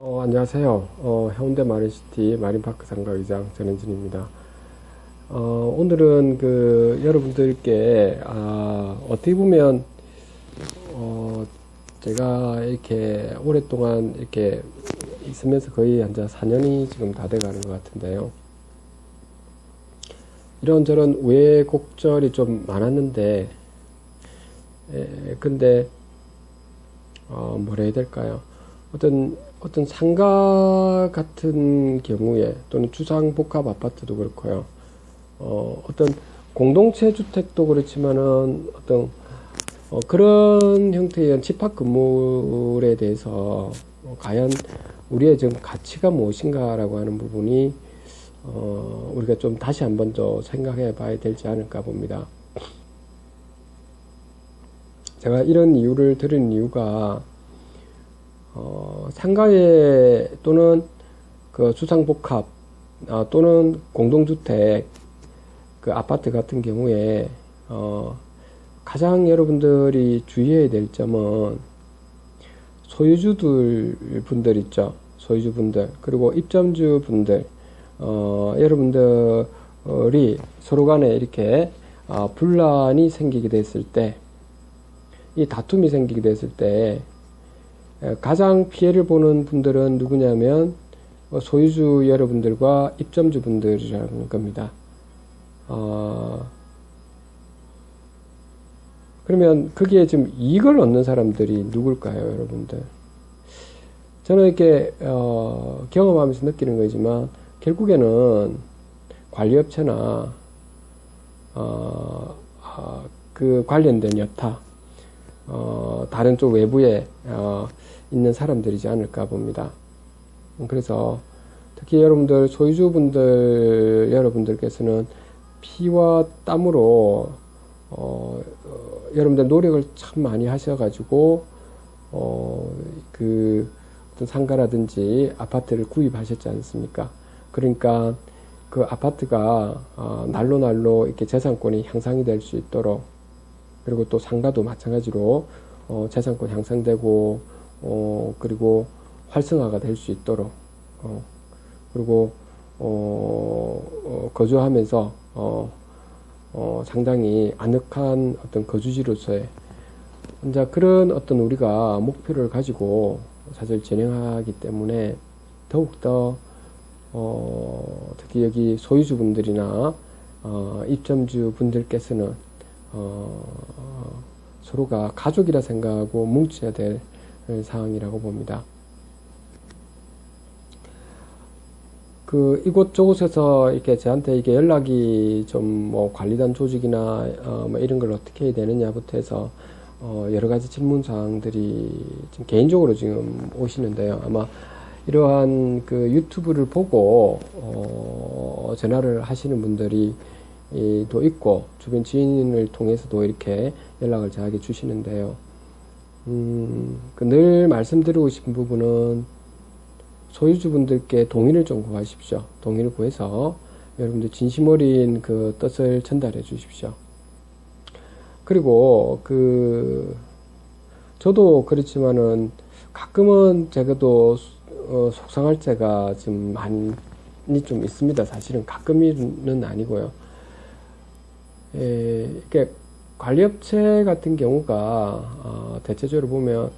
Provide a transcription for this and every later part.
안녕하세요. 해운대 마린시티 마린파크 상가의장 전현진입니다. 오늘은 여러분들께, 어떻게 보면, 제가 이렇게 오랫동안 이렇게 있으면서 거의 한 4년이 지금 다 돼가는 것 같은데요. 이런저런 우여곡절이 좀 많았는데, 근데, 뭐라 해야 될까요? 어떤 상가 같은 경우에 또는 주상복합 아파트도 그렇고요. 어떤 공동체 주택도 그렇지만은 어떤 그런 형태의 집합 건물에 대해서 과연 우리의 지금 가치가 무엇인가라고 하는 부분이 우리가 좀 다시 한번 더 생각해 봐야 되지 않을까 봅니다. 제가 이런 이유를 들은 이유가 상가에 또는 그 주상복합 또는 공동주택 아파트 같은 경우에 가장 여러분들이 주의해야 될 점은 분들 있죠. 소유주분들 그리고 입점주분들 여러분들이 서로 간에 이렇게 분란이 생기게 됐을 때, 이 다툼이 생기게 됐을 때 가장 피해를 보는 분들은 누구냐면 소유주 여러분들과 입점주 분들이라는 겁니다. 그러면 거기에 지금 이익을 얻는 사람들이 누굴까요, 여러분들? 저는 이렇게 경험하면서 느끼는 거지만 결국에는 관리업체나 그 관련된 여타 다른 쪽 외부에 있는 사람들이지 않을까 봅니다. 그래서 특히 여러분들 소유주분들 여러분들께서는 피와 땀으로 여러분들 노력을 참 많이 하셔가지고 어떤 상가라든지 아파트를 구입하셨지 않습니까? 그러니까 그 아파트가 날로 날로 이렇게 재산권이 향상이 될 수 있도록, 그리고 또 상가도 마찬가지로 재산권 향상되고 그리고 활성화가 될 수 있도록 그리고 거주하면서 상당히 아늑한 어떤 거주지로서의 이제 그런 어떤 우리가 목표를 가지고 사실 진행하기 때문에 더욱더 특히 여기 소유주분들이나 입점주 분들께서는 서로가 가족이라 생각하고 뭉쳐야 될 상황이라고 봅니다. 이곳저곳에서 이렇게 저한테 이게 연락이 좀 관리단 조직이나 뭐 이런 걸 어떻게 해야 되느냐부터 해서 여러 가지 질문 사항들이 좀 개인적으로 지금 오시는데요. 아마 이러한 유튜브를 보고 전화를 하시는 분들이 또 있고 주변 지인을 통해서도 이렇게 연락을 저에게 주시는데요. 늘 말씀드리고 싶은 부분은 소유주분들께 동의를 좀 구하십시오. 동의를 구해서 여러분들 진심 어린 그 뜻을 전달해 주십시오. 그리고 저도 그렇지만은 가끔은 제가도 속상할 때가 좀 많이 좀 있습니다. 사실은 가끔은 아니고요. 이렇게 관리업체 같은 경우가 대체적으로 보면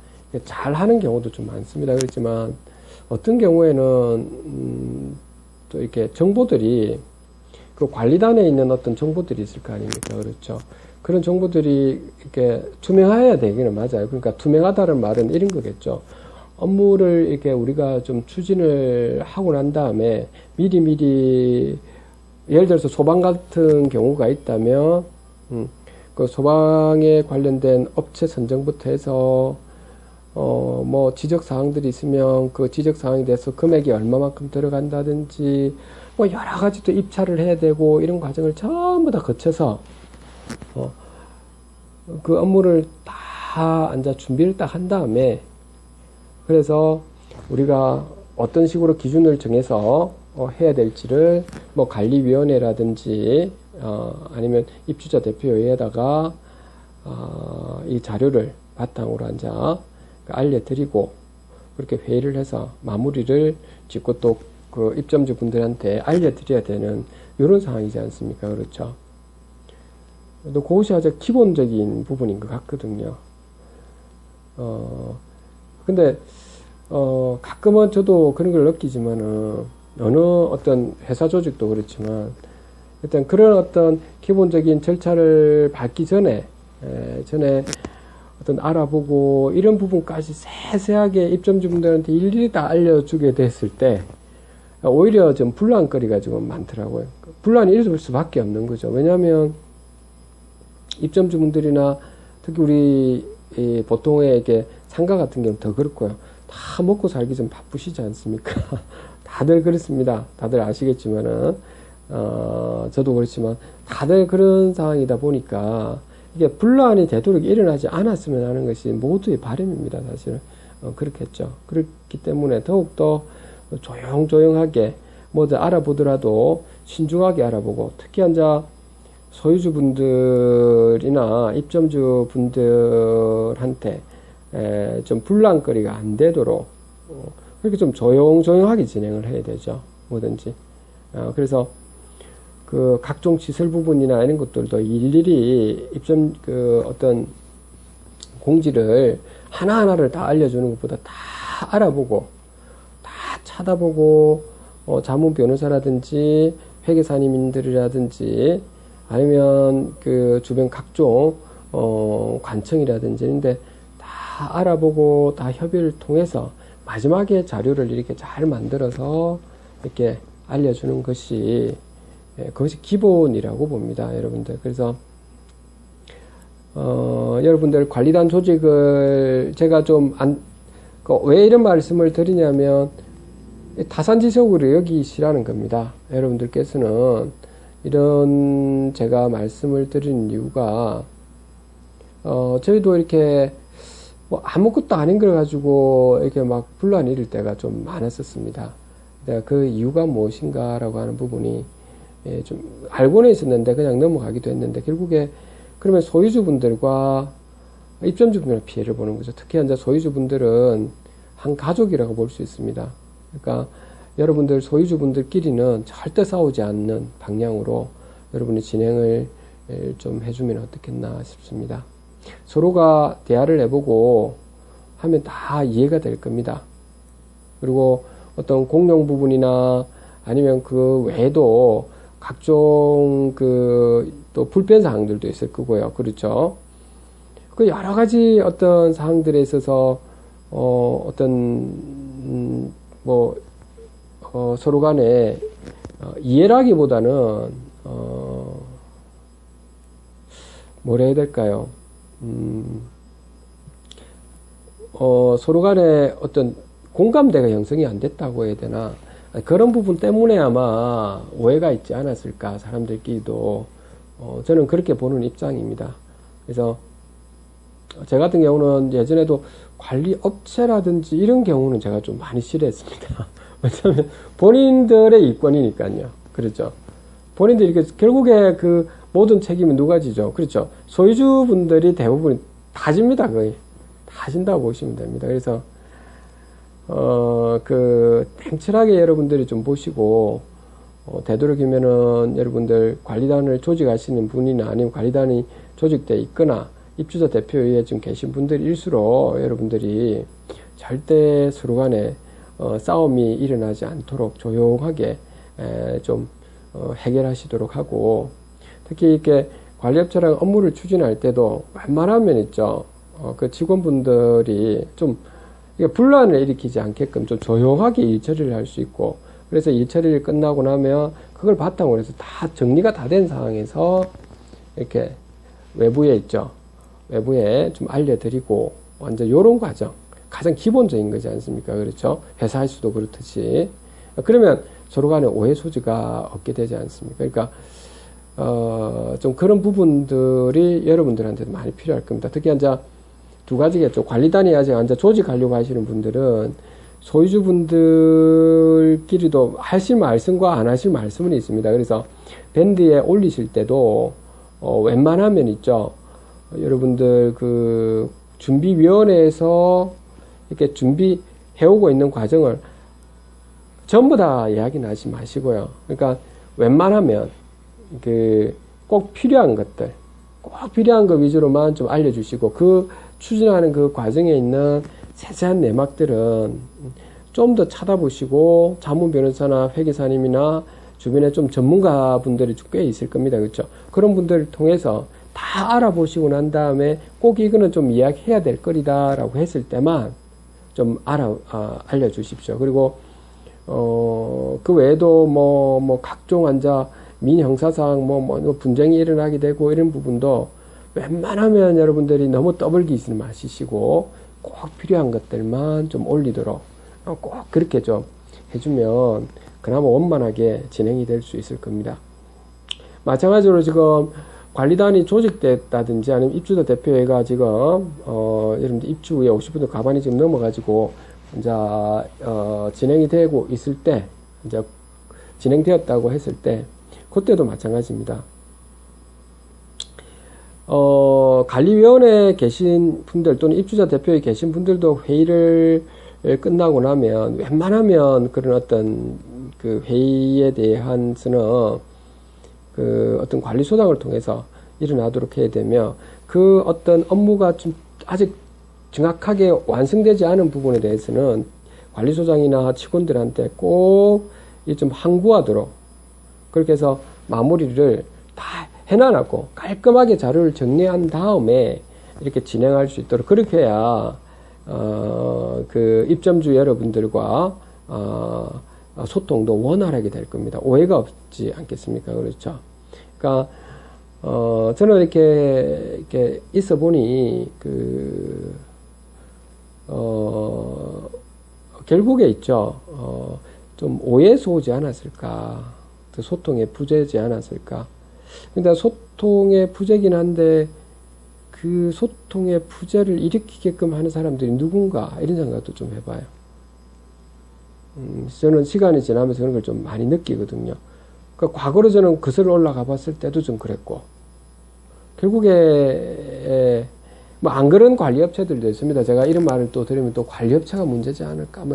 잘 하는 경우도 좀 많습니다. 그렇지만 어떤 경우에는 또 이렇게 정보들이 그 관리단에 있는 어떤 정보들이 있을 거 아닙니까? 그렇죠. 그런 정보들이 이렇게 투명해야 되기는 맞아요. 그러니까 투명하다는 말은 이런 거겠죠. 업무를 이렇게 우리가 좀 추진을 하고 난 다음에 미리 예를 들어서 소방 같은 경우가 있다면 그 소방에 관련된 업체 선정부터 해서 뭐 지적 사항들이 있으면 그 지적 사항에 대해서 금액이 얼마만큼 들어간다든지 뭐 여러 가지 또 입찰을 해야 되고 이런 과정을 전부 다 거쳐서 그 업무를 다 준비를 딱 한 다음에, 그래서 우리가 어떤 식으로 기준을 정해서 해야 될지를 뭐 관리위원회라든지 아니면 입주자 대표회에다가 이 자료를 바탕으로 알려드리고 그렇게 회의를 해서 마무리를 짓고 또 그 입점주 분들한테 알려드려야 되는 이런 상황이지 않습니까? 그렇죠? 또 그것이 아주 기본적인 부분인 것 같거든요. 근데 가끔은 저도 그런 걸 느끼지만은 어느 어떤 회사 조직도 그렇지만 일단 그런 어떤 기본적인 절차를 밟기 전에 어떤 알아보고 이런 부분까지 세세하게 입점주분들한테 일일이 다 알려주게 됐을 때 오히려 좀 분란거리가 좀 많더라고요. 분란이 일어날 수밖에 없는 거죠. 왜냐하면 입점주분들이나 특히 우리 보통의 상가 같은 경우는 더 그렇고요. 다 먹고 살기 좀 바쁘시지 않습니까? 다들 그렇습니다. 다들 아시겠지만은 저도 그렇지만 다들 그런 상황이다 보니까 이게 분란이 되도록 일어나지 않았으면 하는 것이 모두의 바람입니다. 사실은 그렇겠죠. 그렇기 때문에 더욱더 조용조용하게 뭐든 알아보더라도 신중하게 알아보고 특히 이제 소유주분들이나 입점주분들한테 좀 분란거리가 안 되도록 그렇게 좀 조용조용하게 진행을 해야 되죠. 뭐든지. 그래서 그 각종 시설 부분이나 이런 것들도 일일이 어떤 공지를 하나하나를 다 알려주는 것보다 다 알아보고 다 찾아보고 자문 변호사라든지 회계사님들이라든지 아니면 그 주변 각종 관청이라든지 근데 다 알아보고 다 협의를 통해서 마지막에 자료를 이렇게 잘 만들어서 이렇게 알려주는 것이 그것이 기본이라고 봅니다, 여러분들. 그래서 여러분들 관리단 조직을 제가 왜 이런 말씀을 드리냐면 타산지석으로 여기시라는 겁니다. 여러분들께서는 이런 제가 말씀을 드리는 이유가 저희도 이렇게 뭐 아무것도 아닌 걸 가지고 이렇게 막 분란이 일을 때가 좀 많았었습니다. 내가 그 이유가 무엇인가라고 하는 부분이 좀 알고는 있었는데 그냥 넘어가기도 했는데 결국에 그러면 소유주분들과 입점주분들은 피해를 보는 거죠. 특히 이제 소유주분들은 한 가족이라고 볼 수 있습니다. 그러니까 여러분들 소유주분들끼리는 절대 싸우지 않는 방향으로 여러분이 진행을 좀 해주면 어떻겠나 싶습니다. 서로가 대화를 해보고 하면 다 이해가 될 겁니다. 그리고 어떤 공용 부분이나 아니면 그 외에도 각종 또 불편 사항들도 있을 거고요. 그렇죠? 그 여러 가지 어떤 사항들에 있어서 서로 간에 이해라기보다는 뭐라 해야 될까요? 서로 간에 어떤 공감대가 형성이 안 됐다고 해야 되나? 그런 부분 때문에 아마 오해가 있지 않았을까, 사람들끼리도. 저는 그렇게 보는 입장입니다. 그래서 제 같은 경우는 예전에도 관리 업체라든지 이런 경우는 제가 좀 많이 싫어했습니다. 왜냐하면 본인들의 이권이니까요. 그렇죠. 본인들이 결국에 그 모든 책임은 누가 지죠? 그렇죠. 소유주분들이 대부분 다 집니다. 거의. 다 진다고 보시면 됩니다. 그래서 냉철하게 여러분들이 좀 보시고, 되도록이면은 여러분들 관리단을 조직하시는 분이나 아니면 관리단이 조직되어 있거나 입주자 대표에 좀 계신 분들일수록 여러분들이 절대 서로 간에 싸움이 일어나지 않도록 조용하게 좀 해결하시도록 하고, 특히 이렇게 관리업체랑 업무를 추진할 때도 웬만하면 있죠. 그 직원분들이 좀 분란을 일으키지 않게끔 좀 조용하게 일 처리를 할 수 있고, 그래서 일 처리를 끝나고 나면 그걸 바탕으로 해서 다 정리가 다 된 상황에서 이렇게 외부에 있죠. 외부에 좀 알려드리고, 완전 요런 과정. 가장 기본적인 거지 않습니까? 그렇죠? 회사에서도 그렇듯이. 그러면 서로 간에 오해 소지가 없게 되지 않습니까? 그러니까, 좀 그런 부분들이 여러분들한테도 많이 필요할 겁니다. 특히 이제 두 가지겠죠. 관리단이 아직 이제 조직하려고 하시는 분들은 소유주분들끼리도 하실 말씀과 안 하실 말씀은 있습니다. 그래서 밴드에 올리실 때도 웬만하면 있죠. 여러분들 그 준비위원회에서 이렇게 해오고 있는 과정을 전부 다 이야기는 하지 마시고요. 그러니까 웬만하면 꼭 필요한 것들, 꼭 필요한 것 위주로만 좀 알려주시고, 그 추진하는 그 과정에 있는 세세한 내막들은 좀 더 찾아보시고, 자문 변호사나 회계사님이나 주변에 좀 전문가분들이 꽤 있을 겁니다. 그렇죠? 그런 분들을 통해서 다 알아보시고 난 다음에 꼭 이거는 좀 이야기해야 될 거리다라고 했을 때만 좀 알려주십시오. 그리고 그 외에도 각종 민형사상 분쟁이 일어나게 되고 이런 부분도 웬만하면 여러분들이 너무 떠벌기질 마시시고 꼭 필요한 것들만 좀 올리도록 꼭 그렇게 좀 해주면 그나마 원만하게 진행이 될 수 있을 겁니다. 마찬가지로 지금 관리단이 조직됐다든지 아니면 입주자 대표회가 지금 여러분들 입주 후에 50% 가반이 지금 넘어가지고 이제 진행이 되고 있을 때, 이제 진행되었다고 했을 때 그때도 마찬가지입니다. 관리위원회에 계신 분들 또는 입주자 대표에 계신 분들도 회의를 끝나고 나면 웬만하면 그런 어떤 그 회의에 대한서는 그 어떤 관리소장을 통해서 일어나도록 해야 되며, 그 어떤 업무가 좀 아직 정확하게 완성되지 않은 부분에 대해서는 관리소장이나 직원들한테 꼭 좀 항구하도록, 그렇게 해서 마무리를 다 해놔놓고 깔끔하게 자료를 정리한 다음에 이렇게 진행할 수 있도록, 그렇게 해야 그 입점주 여러분들과 소통도 원활하게 될 겁니다. 오해가 없지 않겠습니까? 그렇죠? 그러니까 저는 이렇게 있어 보니 결국에 있죠. 좀 오해에서 오지 않았을까? 소통의 부재지 않았을까? 근데 소통의 부재긴 한데 그 소통의 부재를 일으키게끔 하는 사람들이 누군가, 이런 생각도 좀 해봐요. 저는 시간이 지나면서 그런 걸 좀 많이 느끼거든요. 그러니까 과거로 저는 거슬러 올라가 봤을 때도 좀 그랬고, 결국에 안 그런 관리업체들도 있습니다. 제가 이런 말을 또 들으면 또 관리업체가 문제지 않을까,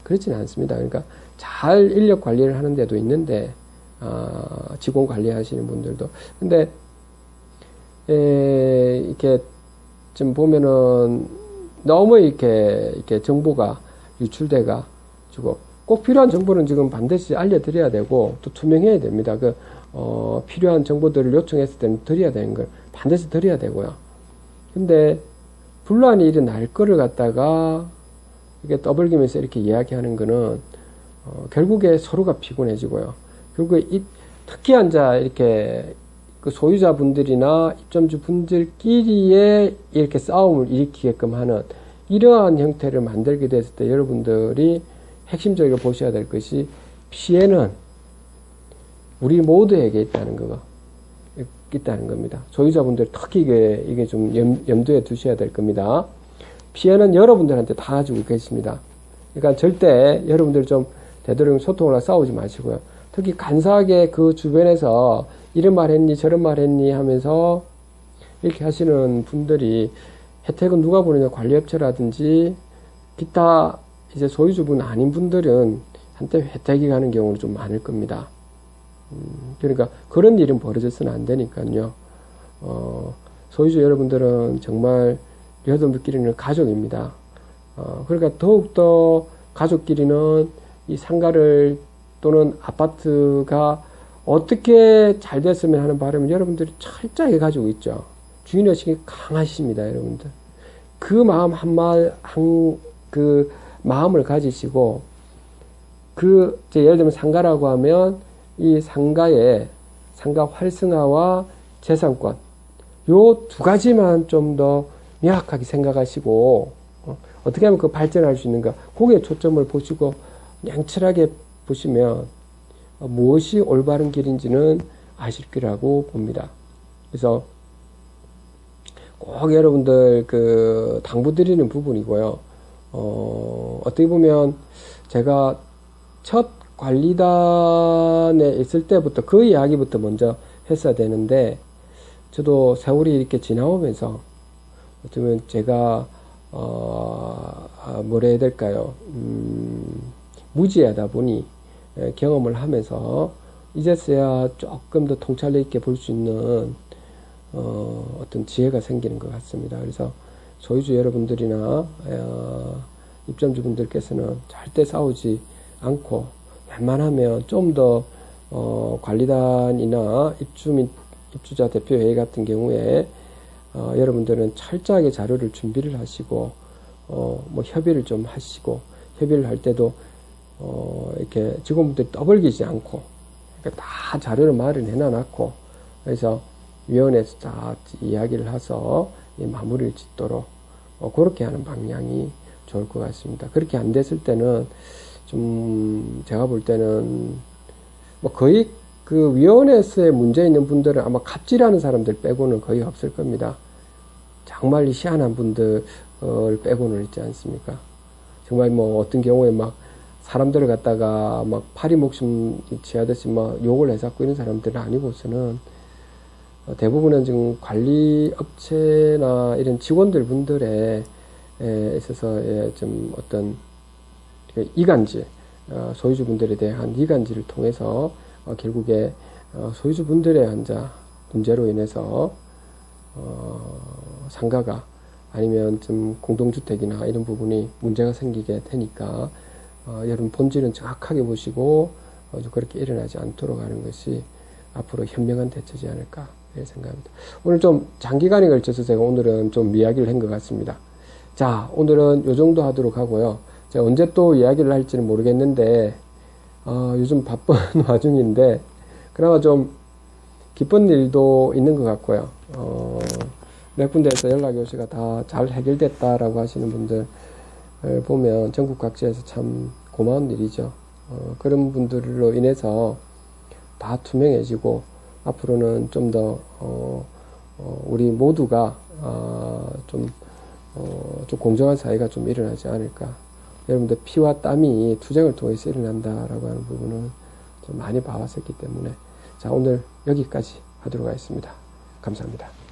그렇지는 않습니다. 그러니까 잘 인력 관리를 하는 데도 있는데, 직원 관리하시는 분들도. 근데 이렇게 좀 보면은 너무 이렇게 정보가 유출돼가 지고, 꼭 필요한 정보는 지금 반드시 알려드려야 되고 또 투명해야 됩니다. 필요한 정보들을 요청했을 때는 드려야 되는 걸 반드시 드려야 되고요. 근데 분란이 일어날 거를 갖다가 이렇게 떠벌기면서 이렇게 이야기하는 거는 결국에 서로가 피곤해지고요. 결국에 특히 이렇게 그 소유자분들이나 입점주 분들끼리의 이렇게 싸움을 일으키게끔 하는 이러한 형태를 만들게 됐을 때 여러분들이 핵심적으로 보셔야 될 것이, 피해는 우리 모두에게 있다는 겁니다. 소유자분들 특히 이게 좀 염두에 두셔야 될 겁니다. 피해는 여러분들한테 다 가지고 계십니다. 그러니까 절대 여러분들 좀 되도록 소통을 하고 싸우지 마시고요. 특히 간사하게 그 주변에서 이런 말 했니 저런 말 했니 하면서 이렇게 하시는 분들이 혜택은 누가 보느냐, 관리업체라든지 기타 이제 소유주분 아닌 분들은 한때 혜택이 가는 경우는 좀 많을 겁니다. 그러니까 그런 일은 벌어져서는 안 되니까요. 소유주 여러분들은 정말 여러분들끼리는 가족입니다. 그러니까 더욱더 가족끼리는 이 상가를 또는 아파트가 어떻게 잘 됐으면 하는 바람을 여러분들이 철저하게 가지고 있죠. 주인의식이 강하십니다, 여러분들. 그 마음 그 마음을 가지시고, 예를 들면 상가라고 하면 이 상가의 상가 활성화와 재산권, 요 두 가지만 좀 더 명확하게 생각하시고, 어떻게 하면 그 발전할 수 있는가, 거기에 초점을 보시고 양철하게 보시면 무엇이 올바른 길인지는 아실 거라고 봅니다. 그래서 꼭 여러분들 당부드리는 부분이고요. 어떻게 보면 제가 첫 관리단에 있을 때부터 그 이야기부터 먼저 했어야 되는데, 저도 세월이 이렇게 지나오면서 어쩌면 제가 뭐라 해야 될까요? 무지하다 보니 경험을 하면서 이제서야 조금 더 통찰력 있게 볼 수 있는 어떤 지혜가 생기는 것 같습니다. 그래서 소유주 여러분들이나 입점주분들께서는 절대 싸우지 않고 웬만하면 좀 더 관리단이나 입주자 대표회의 같은 경우에 여러분들은 철저하게 자료를 준비를 하시고 뭐 협의를 좀 하시고 협의를 할 때도 이렇게 직원분들이 떠벌기지 않고 그러니까 다 자료를 마련해 놔놓고 그래서 위원회에서 다 이야기를 해서 마무리를 짓도록 그렇게 하는 방향이 좋을 것 같습니다. 그렇게 안 됐을 때는 좀 제가 볼 때는 뭐 거의 그 위원회에서의 문제 있는 분들은 아마 갑질하는 사람들 빼고는 거의 없을 겁니다. 정말 희한한 분들 빼고는 있지 않습니까? 정말 뭐 어떤 경우에 막 사람들을 갖다가 막 파리 목숨 취하듯이 막 욕을 해잡고 이런 사람들은 아니고서는 대부분은 지금 관리 업체나 이런 직원들 분들에 있어서 좀 어떤 이간질, 소유주분들에 대한 이간질을 통해서 결국에 소유주분들의 한자 문제로 인해서 상가가 아니면 좀 공동주택이나 이런 부분이 문제가 생기게 되니까 여러분 본질은 정확하게 보시고 그렇게 일어나지 않도록 하는 것이 앞으로 현명한 대처지 않을까 생각합니다. 오늘 좀 장기간에 걸쳐서 제가 오늘은 좀 이야기를 한 것 같습니다. 자, 오늘은 요 정도 하도록 하고요. 제가 언제 또 이야기를 할지는 모르겠는데 요즘 바쁜 와중인데 그나마 좀 기쁜 일도 있는 것 같고요. 몇 군데에서 연락이 오시가 다 잘 해결됐다라고 하시는 분들 보면 전국 각지에서 참 고마운 일이죠. 그런 분들로 인해서 다 투명해지고 앞으로는 좀 더 우리 모두가 좀 공정한 사회가 좀 일어나지 않을까. 여러분들 피와 땀이 투쟁을 통해서 일어난다라고 하는 부분은 좀 많이 봐왔었기 때문에 자, 오늘 여기까지 하도록 하겠습니다. 감사합니다.